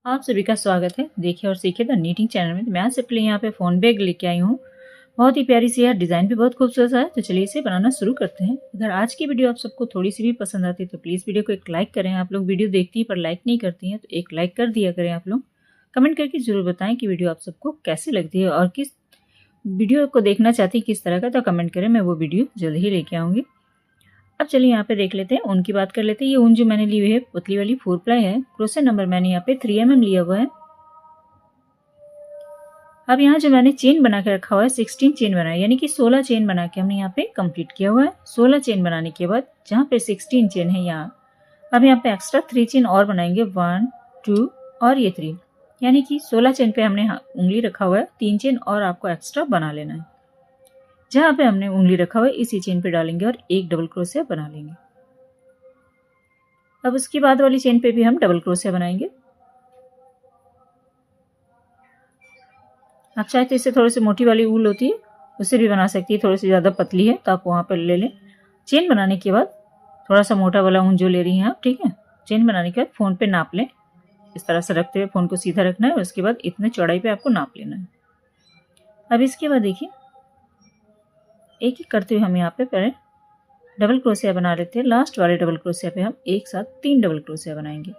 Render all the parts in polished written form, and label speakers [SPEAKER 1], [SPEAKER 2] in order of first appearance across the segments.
[SPEAKER 1] आप सभी का स्वागत है। देखिए और सीखिए द नीटिंग चैनल में। तो मैं आज आपके लिए यहाँ पे फोन बैग लेके आई हूँ। बहुत ही प्यारी सी है, डिज़ाइन भी बहुत खूबसूरत है। तो चलिए इसे बनाना शुरू करते हैं। अगर आज की वीडियो आप सबको थोड़ी सी भी पसंद आती है तो प्लीज़ वीडियो को एक लाइक करें। आप लोग वीडियो देखती हैं पर लाइक नहीं करती हैं तो एक लाइक कर दिया करें। आप लोग कमेंट करके ज़रूर बताएं कि वीडियो आप सबको कैसी लगती है और किस वीडियो को देखना चाहती है किस तरह का, तो कमेंट करें। मैं वो वीडियो जल्द ही लेके आऊँगी। अब चलिए यहाँ पे देख लेते हैं, ऊन की बात कर लेते हैं। ये ऊन जो मैंने ली हुई है पुतली वाली 4 प्लाई है। क्रोशे नंबर मैंने यहाँ पे 3 mm लिया हुआ है। अब यहाँ जो मैंने चेन बना के रखा हुआ है 16 चेन बनाया, यानी कि 16 चेन बना के हमने यहाँ पे कंप्लीट किया हुआ है। 16 चेन बनाने के बाद जहाँ पे 16 चेन है यहाँ, अब यहाँ पे एक्स्ट्रा 3 चेन और बनाएंगे, 1 2 और ये 3, यानी कि 16 चेन पे हमने उंगली रखा हुआ है। 3 चेन और आपको एक्स्ट्रा बना लेना है। जहाँ पे हमने उंगली रखा हुआ है इसी चेन पे डालेंगे और एक डबल क्रोशिया बना लेंगे। अब उसके बाद वाली चेन पे भी हम डबल क्रोशिया बनाएंगे। आप चाहे तो इससे थोड़ी सी मोटी वाली ऊल होती है उससे भी बना सकती है, थोड़ी सी ज़्यादा पतली है तो आप वहाँ पर ले लें। चेन बनाने के बाद थोड़ा सा मोटा वाला ऊन जो ले रही हैं आप, ठीक है। चेन बनाने के बाद फ़ोन पे नाप लें, इस तरह से रखते हुए फ़ोन को सीधा रखना है और उसके बाद इतने चौड़ाई पे आपको नाप लेना है। अब इसके बाद देखिए एक एक करते हुए हम यहाँ पे पहले डबल क्रोशिया बना लेते हैं। लास्ट वाले डबल क्रोशिया पे हम एक साथ 3 डबल क्रोशिया बनाएंगे।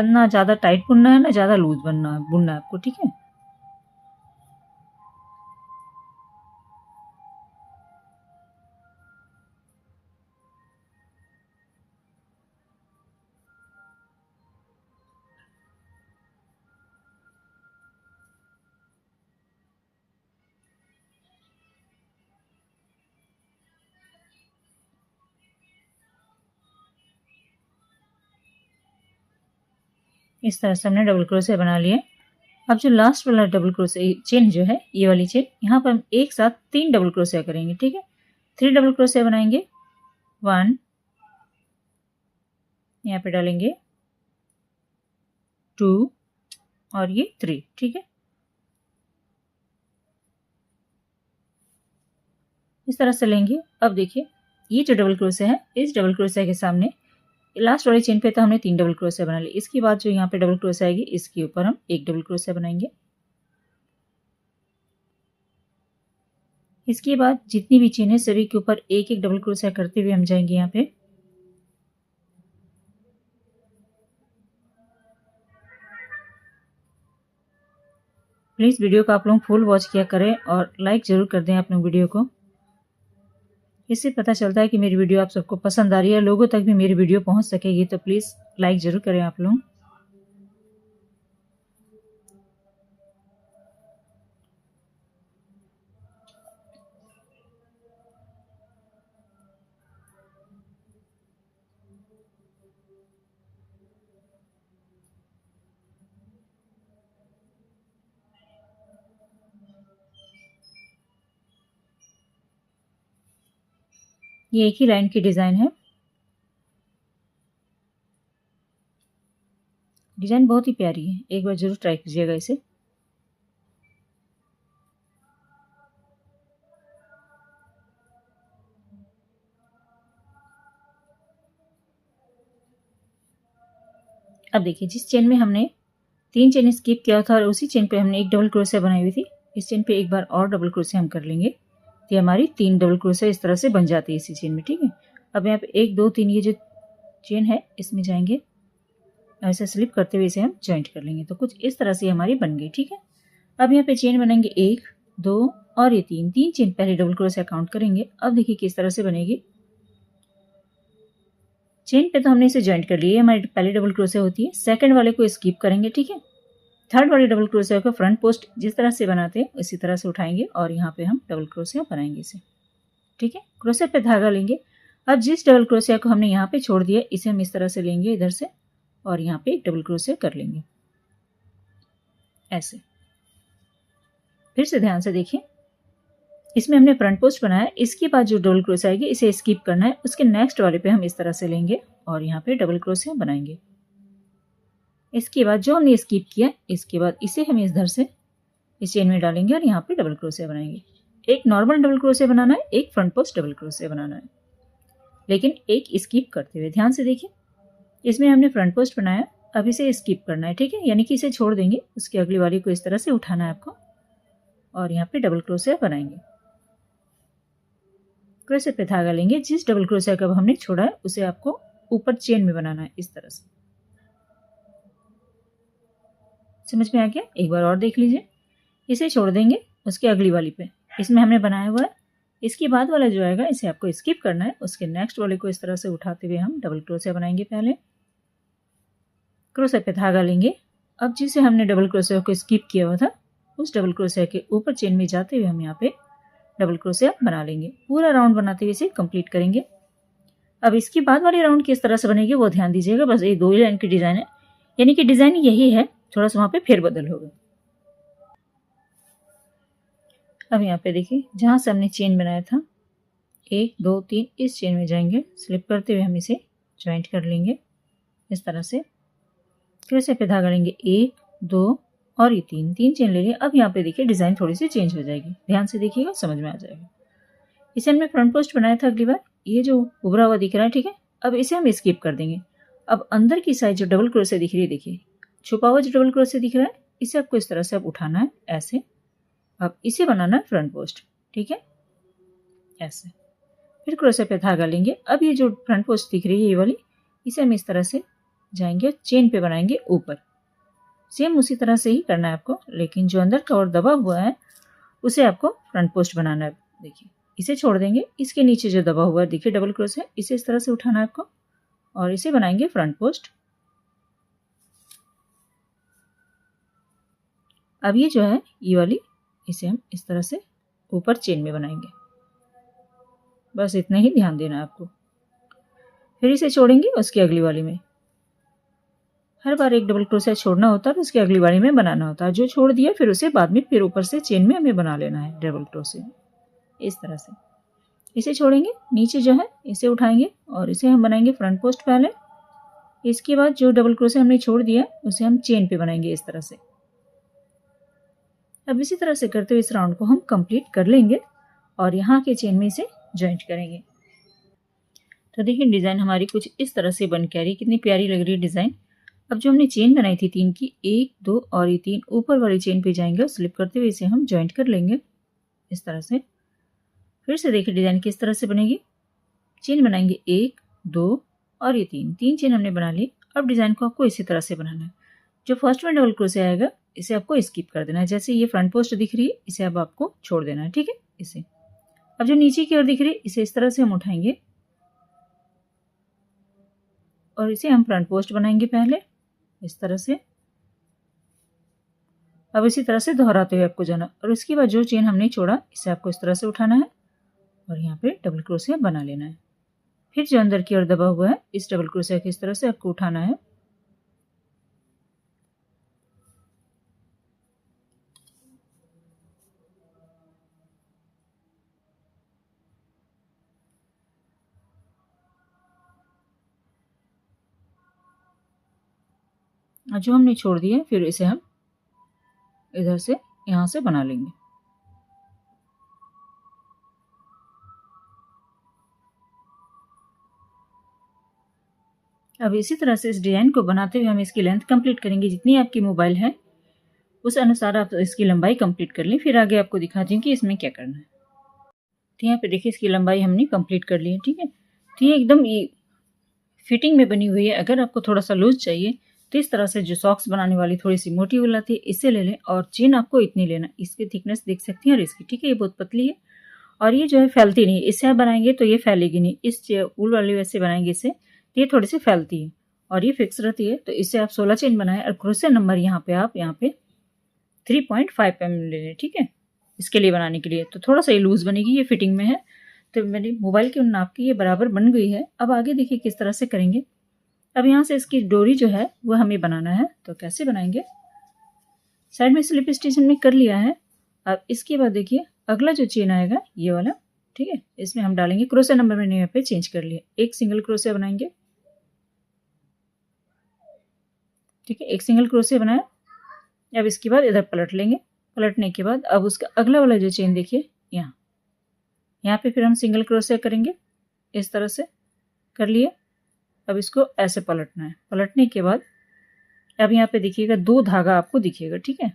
[SPEAKER 1] ना ज़्यादा टाइट बुनना है ना ज़्यादा लूज बुनना है आपको, ठीक है। इस तरह से हमने डबल क्रोशिया बना लिया। अब जो लास्ट वाला डबल क्रोशिया चेन जो है, ये वाली चेन, यहाँ पर हम एक साथ 3 डबल क्रोशिया करेंगे, ठीक है। 3 डबल क्रोशिया बनाएंगे। 1 यहाँ पे डालेंगे, 2 और ये 3, ठीक है। इस तरह से लेंगे। अब देखिए ये जो डबल क्रोशिया है, इस डबल क्रोशिया के सामने लास्ट वाली चेन पे तो हमने 3 डबल क्रोशिया बना ली। इसके बाद जो यहाँ पे डबल क्रोशिया आएगी इसके ऊपर हम एक डबल क्रोशिया बनाएंगे। इसके बाद जितनी भी चेन है सभी के ऊपर एक एक डबल क्रोशिया करते हुए हम जाएंगे यहाँ पे। प्लीज़ वीडियो को आप लोग फुल वॉच किया करें और लाइक ज़रूर कर दें आप लोग वीडियो को। इससे पता चलता है कि मेरी वीडियो आप सबको पसंद आ रही है, लोगों तक भी मेरी वीडियो पहुंच सकेगी। तो प्लीज़ लाइक ज़रूर करें आप लोग। ये एक ही लाइन की डिज़ाइन है। डिज़ाइन बहुत ही प्यारी है, एक बार ज़रूर ट्राई कीजिएगा इसे। अब देखिए जिस चेन में हमने 3 चेन स्किप किया था और उसी चेन पे हमने एक डबल क्रोशिया बनाई हुई थी, इस चेन पे एक बार और डबल क्रोशिया हम कर लेंगे। तो हमारी 3 डबल क्रोशिया इस तरह से बन जाती है इसी चेन में, ठीक है। अब यहाँ पे 1 2 3 ये जो चेन है इसमें जाएंगे, ऐसे स्लिप करते हुए इसे हम ज्वाइंट कर लेंगे। तो कुछ इस तरह से हमारी बन गई, ठीक है। अब यहाँ पे चेन बनाएंगे 1 2 और ये 3 चेन पहले डबल क्रोशिया काउंट करेंगे। अब देखिए किस तरह से बनेगी। चेन पे तो हमने इसे ज्वाइंट कर लिया, हमारी पहली डबल क्रोशिया होती है। सेकंड वाले को स्किप करेंगे, ठीक है। थर्ड वाली डबल क्रोशिया को फ्रंट पोस्ट जिस तरह से बनाते हैं उसी तरह से उठाएंगे और यहाँ पे हम डबल क्रोशिया बनाएंगे इसे, ठीक है। क्रोशिया पे धागा लेंगे। अब जिस डबल क्रोशिया को हमने यहाँ पे छोड़ दिया इसे हम इस तरह से लेंगे इधर से और यहाँ पे एक डबल क्रोशिया कर लेंगे ऐसे। फिर से ध्यान से देखिए, इसमें हमने फ्रंट पोस्ट बनाया। इसके बाद जो डबल क्रोशिया आएगी इसे स्किप करना है, उसके नेक्स्ट वाले पे हम इस तरह से लेंगे और यहाँ पे डबल क्रोशिया बनाएंगे। इसके बाद जो हमने स्किप किया, इसके बाद इसे हम इधर से इस चेन में डालेंगे और यहाँ पे डबल क्रोशिया बनाएंगे। एक नॉर्मल डबल क्रोशिया बनाना है, एक फ्रंट पोस्ट डबल क्रोशिया बनाना है, लेकिन एक स्किप करते हुए। ध्यान से देखिए, इसमें हमने फ्रंट पोस्ट बनाया, अब इसे स्किप करना है, ठीक है, यानी कि इसे छोड़ देंगे। उसकी अगली वाली को इस तरह से उठाना है आपको और यहाँ पे डबल क्रोशिया बनाएंगे। क्रोशिया पे धागा लेंगे, जिस डबल क्रोशिया का हमने छोड़ा है उसे आपको ऊपर चेन में बनाना है इस तरह से। समझ में आ गया? एक बार और देख लीजिए। इसे छोड़ देंगे उसकी अगली वाली पे, इसमें हमने बनाया हुआ है। इसके बाद वाला जो आएगा इसे आपको स्किप करना है, उसके नेक्स्ट वाले को इस तरह से उठाते हुए हम डबल क्रोशिया बनाएंगे। पहले क्रोशिया पे धागा लेंगे, अब जिसे हमने डबल क्रोशिया को स्किप किया हुआ था उस डबल क्रोशिया के ऊपर चेन में जाते हुए हम यहाँ पे डबल क्रोशिया बना लेंगे। पूरा राउंड बनाते हुए इसे कंप्लीट करेंगे। अब इसके बाद वाली राउंड किस तरह से बनेगी वो ध्यान दीजिएगा। बस ये 2 ही लाइन की डिजाइन है, यानी कि डिजाइन यही है, थोड़ा सा वहां पे फेरबदल होगा। अब यहाँ पे देखिए, जहां से हमने चेन बनाया था 1 2 3, इस चेन में जाएंगे, स्लिप करते हुए हम इसे ज्वाइंट कर लेंगे इस तरह से। क्रोशिया पे धागा लेंगे 1 2 और ये 3 चेन ले लिए। अब यहाँ पे देखिए डिजाइन थोड़ी सी चेंज हो जाएगी, ध्यान से देखिएगा, समझ में आ जाएगा। इसे हमने फ्रंट पोस्ट बनाया था अगली बार, ये जो उभरा हुआ दिख रहा है, ठीक है, अब इसे हम स्किप कर देंगे। अब अंदर की साइड जो डबल क्रोशिया दिख रही है, देखिए छुपा हुआ जो डबल क्रोशिया दिख रहा है, इसे आपको इस तरह से अब उठाना है ऐसे। अब इसे बनाना है फ्रंट पोस्ट, ठीक है, ऐसे। फिर क्रोशिया पे धागा लेंगे। अब ये जो फ्रंट पोस्ट दिख रही है ये वाली, इसे हम इस तरह से जाएंगे, चेन पे बनाएंगे ऊपर। सेम उसी तरह से ही करना है आपको, लेकिन जो अंदर का और दबा हुआ है उसे आपको फ्रंट पोस्ट बनाना है। देखिए, इसे छोड़ देंगे, इसके नीचे जो दबा हुआ है देखिए डबल क्रोशिया, इसे इस तरह से उठाना है आपको और इसे बनाएंगे फ्रंट पोस्ट। अब ये जो है ये वाली, इसे हम इस तरह से ऊपर चेन में बनाएंगे। बस इतना ही ध्यान देना है आपको। फिर इसे छोड़ेंगे, उसकी अगली वाली में हर बार एक डबल क्रोशिया छोड़ना होता है, उसकी अगली वाली में बनाना होता है। जो छोड़ दिया फिर उसे बाद में फिर ऊपर से चेन में हमें बना लेना है डबल क्रोशिया इस तरह से। इसे छोड़ेंगे, नीचे जो है इसे उठाएंगे और इसे हम बनाएंगे फ्रंट पोस्ट पहले। इसके बाद जो डबल क्रोशिया हमने छोड़ दिया उसे हम चेन पे बनाएंगे इस तरह से। अब इसी तरह से करते हुए इस राउंड को हम कंप्लीट कर लेंगे और यहाँ के चेन में इसे ज्वाइंट करेंगे। तो देखिए डिजाइन हमारी कुछ इस तरह से बन के आ रही है, कितनी प्यारी लग रही है डिजाइन। अब जो हमने चेन बनाई थी 3 की, 1 2 और ये 3 ऊपर वाली चेन पे जाएंगे और स्लिप करते हुए इसे हम ज्वाइंट कर लेंगे इस तरह से। फिर से देखिए डिजाइन किस तरह से बनेगी। चेन बनाएंगे 1 2 और ये 3 चेन हमने बना ली। अब डिजाइन को आपको इसी तरह से बनाना है। जो फर्स्ट में डबल क्रोशिया आएगा इसे आपको स्किप कर देना है। जैसे ये फ्रंट पोस्ट दिख रही है इसे अब आपको छोड़ देना है, ठीक है, इसे। अब जो नीचे की ओर दिख रही है इसे इस तरह से हम उठाएंगे और इसे हम फ्रंट पोस्ट बनाएंगे पहले इस तरह से। अब इसी तरह से दोहराते हुए आपको जाना और इसके बाद जो चेन हमने छोड़ा इसे आपको इस तरह से उठाना है और यहाँ पे डबल क्रोशिया बना लेना है। फिर जो अंदर की ओर दबा हुआ है इस डबल क्रोशिया को इस तरह से आपको उठाना है। और जो हमने छोड़ दिया है फिर इसे हम इधर से यहाँ से बना लेंगे। अब इसी तरह से इस डिजाइन को बनाते हुए हम इसकी लेंथ कंप्लीट करेंगे। जितनी आपकी मोबाइल है उस अनुसार आप इसकी लंबाई कंप्लीट कर लें। फिर आगे आपको दिखाती हूँ कि इसमें क्या करना है। तो यहाँ पे देखिए इसकी लंबाई हमने कंप्लीट कर ली है, ठीक है। तो ये एकदम फिटिंग में बनी हुई है। अगर आपको थोड़ा सा लूज चाहिए तो इस तरह से जो सॉक्स बनाने वाली थोड़ी सी मोटी उल आती है इससे ले लें और चेन आपको इतनी लेना। इसकी थिकनेस देख सकती हैं और इसकी, ठीक है, ये बहुत पतली है और ये जो है फैलती नहीं है। इससे आप बनाएंगे तो ये फैलेगी नहीं। इस उल वाली वैसे बनाएंगे इससे तो ये थोड़ी सी फैलती है और ये फिक्स रहती है। तो इससे आप 16 चेन बनाएं और क्रोशिया नंबर यहाँ पे आप 3.5 mm ले लें, ठीक है, इसके लिए बनाने के लिए। तो थोड़ा सा ये लूज बनेगी, ये फिटिंग में है। तो मेरी मोबाइल के नाप की ये बराबर बन गई है। अब आगे देखिए किस तरह से करेंगे। अब यहाँ से इसकी डोरी जो है वो हमें बनाना है। तो कैसे बनाएंगे, साइड में स्लिप स्टिच हमने कर लिया है। अब इसके बाद देखिए अगला जो चेन आएगा ये वाला, ठीक है, इसमें हम डालेंगे क्रोशिया नंबर मैंने यहाँ पे चेंज कर लिया। एक सिंगल क्रोशिया बनाएंगे ठीक है, एक सिंगल क्रोशे बनाया। अब इसके बाद इधर पलट लेंगे। पलटने के बाद अब उसका अगला वाला जो चेन देखिए यहाँ पे फिर हम सिंगल क्रोशे करेंगे। इस तरह से कर लिए। अब इसको ऐसे पलटना है। पलटने के बाद अब यहाँ पे देखिएगा 2 धागा आपको दिखेगा, ठीक है,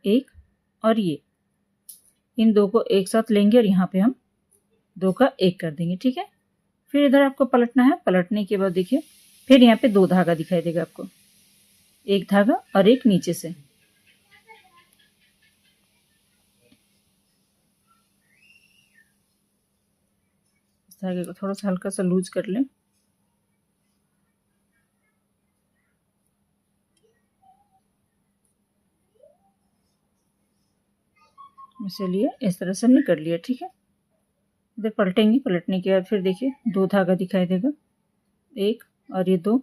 [SPEAKER 1] एक और ये, इन 2 को एक साथ लेंगे और यहाँ पे हम 2 का 1 कर देंगे, ठीक है। फिर इधर आपको पलटना है। पलटने के बाद देखिए फिर यहाँ पे 2 धागा दिखाई देगा आपको, एक धागा और एक नीचे से। इस धागे को थोड़ा सा हल्का सा लूज कर लें। इसलिए इस तरह से हमने कर लिया, ठीक है। इधर पलटेंगे। पलटने के बाद फिर देखिए 2 धागा दिखाई देगा, एक और ये 2।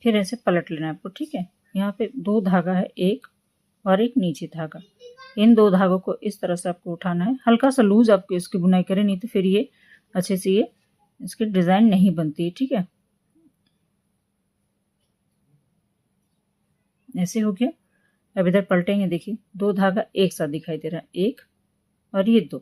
[SPEAKER 1] फिर ऐसे पलट लेना है आपको, ठीक है। यहाँ पे 2 धागा है, एक और एक नीचे धागा। इन 2 धागों को इस तरह से आपको उठाना है। हल्का सा लूज आपको इसकी बुनाई करें, नहीं तो फिर ये अच्छे से ये इसकी डिज़ाइन नहीं बनती है, ठीक है। ऐसे हो गया। अब इधर पलटेंगे। देखिए 2 धागा एक साथ दिखाई दे रहा है, एक और ये 2।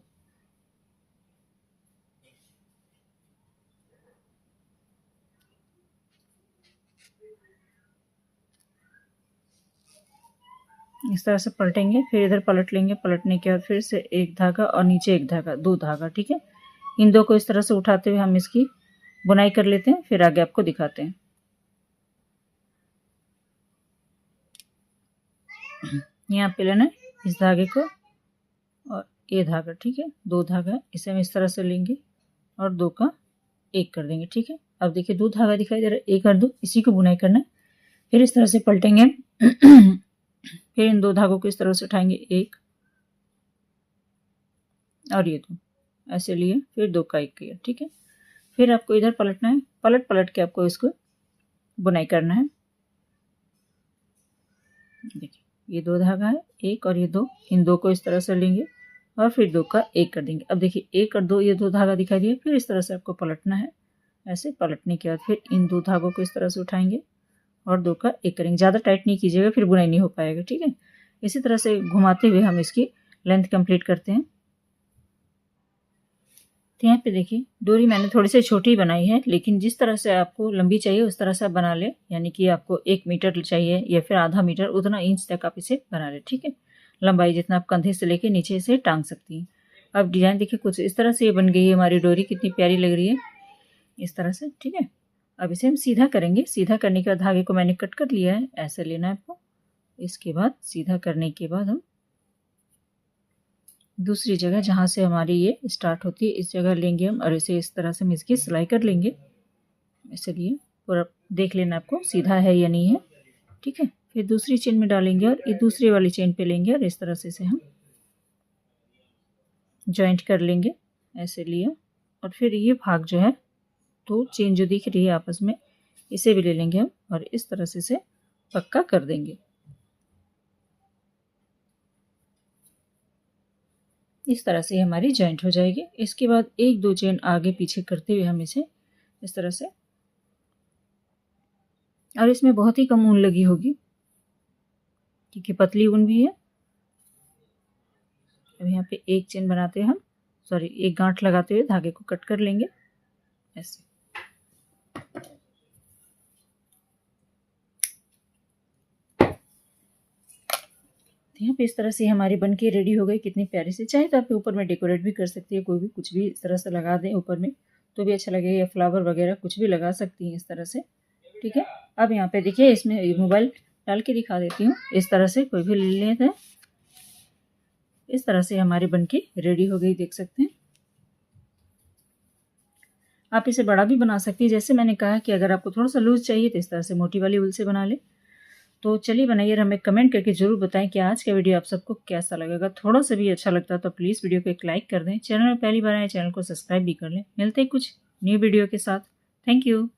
[SPEAKER 1] इस तरह से पलटेंगे। फिर इधर पलट लेंगे। पलटने के बाद फिर से एक धागा और नीचे एक धागा, 2 धागा, ठीक है। इन 2 को इस तरह से उठाते हुए हम इसकी बुनाई कर लेते हैं, फिर आगे आपको दिखाते हैं। यहाँ पे लेना है इस धागे को और ये धागा, ठीक है, 2 धागा, इसे हम इस तरह से लेंगे और 2 का 1 कर देंगे, ठीक है। अब देखिए 2 धागा दिखाई दे रहा है, 1 और 2, इसी को बुनाई करना है। फिर इस तरह से पलटेंगे। फिर इन 2 धागों को इस तरह से उठाएंगे, 1 और ये 2, ऐसे लिए, फिर 2 का 1 किया, ठीक है। फिर आपको इधर पलटना है। पलट पलट के आपको इसको बुनाई करना है। देखिए ये 2 धागा है, 1 और ये 2, इन 2 को इस तरह से लेंगे और फिर 2 का 1 कर देंगे। अब देखिए 1 और 2, ये 2 धागा दिखाई दिए। फिर इस तरह से आपको पलटना है। ऐसे पलटने के बाद फिर इन 2 धागों को इस तरह से उठाएंगे और 2 का 1 करेंगे। ज़्यादा टाइट नहीं कीजिएगा, फिर बुनाई नहीं हो पाएगा, ठीक है। इसी तरह से घुमाते हुए हम इसकी लेंथ कंप्लीट करते हैं। तो यहाँ पे देखिए डोरी मैंने थोड़ी सी छोटी बनाई है, लेकिन जिस तरह से आपको लंबी चाहिए उस तरह से आप बना ले। यानी कि आपको 1 मीटर चाहिए या फिर आधा मीटर, उतना इंच तक आप इसे बना ले, ठीक है। लंबाई जितना आप कंधे से लेके नीचे से टांग सकती हैं। अब डिजाइन देखिए कुछ इस तरह से ये बन गई है हमारी डोरी, कितनी प्यारी लग रही है इस तरह से, ठीक है। अब इसे हम सीधा करेंगे। सीधा करने के बाद धागे को मैंने कट कर लिया है, ऐसे लेना है आपको। इसके बाद सीधा करने के बाद हम दूसरी जगह जहाँ से हमारी ये स्टार्ट होती है इस जगह लेंगे हम और इसे इस तरह से हम इसकी सिलाई कर लेंगे। इसलिए पूरा देख लेना आपको सीधा है या नहीं है, ठीक है। फिर दूसरी चेन में डालेंगे और ये दूसरी वाली चेन पे लेंगे और इस तरह से इसे हम जॉइंट कर लेंगे, ऐसे लिया। और फिर ये भाग जो है, 2 चेन जो दिख रही है आपस में, इसे भी ले लेंगे हम और इस तरह से इसे पक्का कर देंगे। इस तरह से हमारी जॉइंट हो जाएगी। इसके बाद 1-2 चेन आगे पीछे करते हुए हम इसे इस तरह से, और इसमें बहुत ही कम ऊन लगी होगी क्योंकि पतली ऊन भी है। अब यहाँ पे एक चेन बनाते हैं हम, सॉरी एक गांठ लगाते हुए धागे को कट कर लेंगे ऐसे। यहाँ पे इस तरह से हमारी बन के रेडी हो गई, कितनी प्यारी से। चाहे तो आप ऊपर में डेकोरेट भी कर सकती है, कोई भी कुछ भी इस तरह से लगा दें ऊपर में तो भी अच्छा लगेगा, या फ्लावर वगैरह कुछ भी लगा सकती हैं इस तरह से, ठीक है। अब यहाँ पे देखिए इसमें मोबाइल डाल के दिखा देती हूँ। इस तरह से कोई भी ले लेते हैं। इस तरह से हमारी बन के रेडी हो गई, देख सकते हैं। आप इसे बड़ा भी बना सकती है, जैसे मैंने कहा कि अगर आपको थोड़ा सा लूज चाहिए तो इस तरह से मोटी वाली उल से बना ले। तो चलिए बनाइए और हमें कमेंट करके जरूर बताएं कि आज का वीडियो आप सबको कैसा लगेगा। थोड़ा सा भी अच्छा लगता तो प्लीज़ वीडियो को एक लाइक कर दें। चैनल में पहली बार आए चैनल को सब्सक्राइब भी कर लें। मिलते हैं कुछ न्यू वीडियो के साथ। Thank you.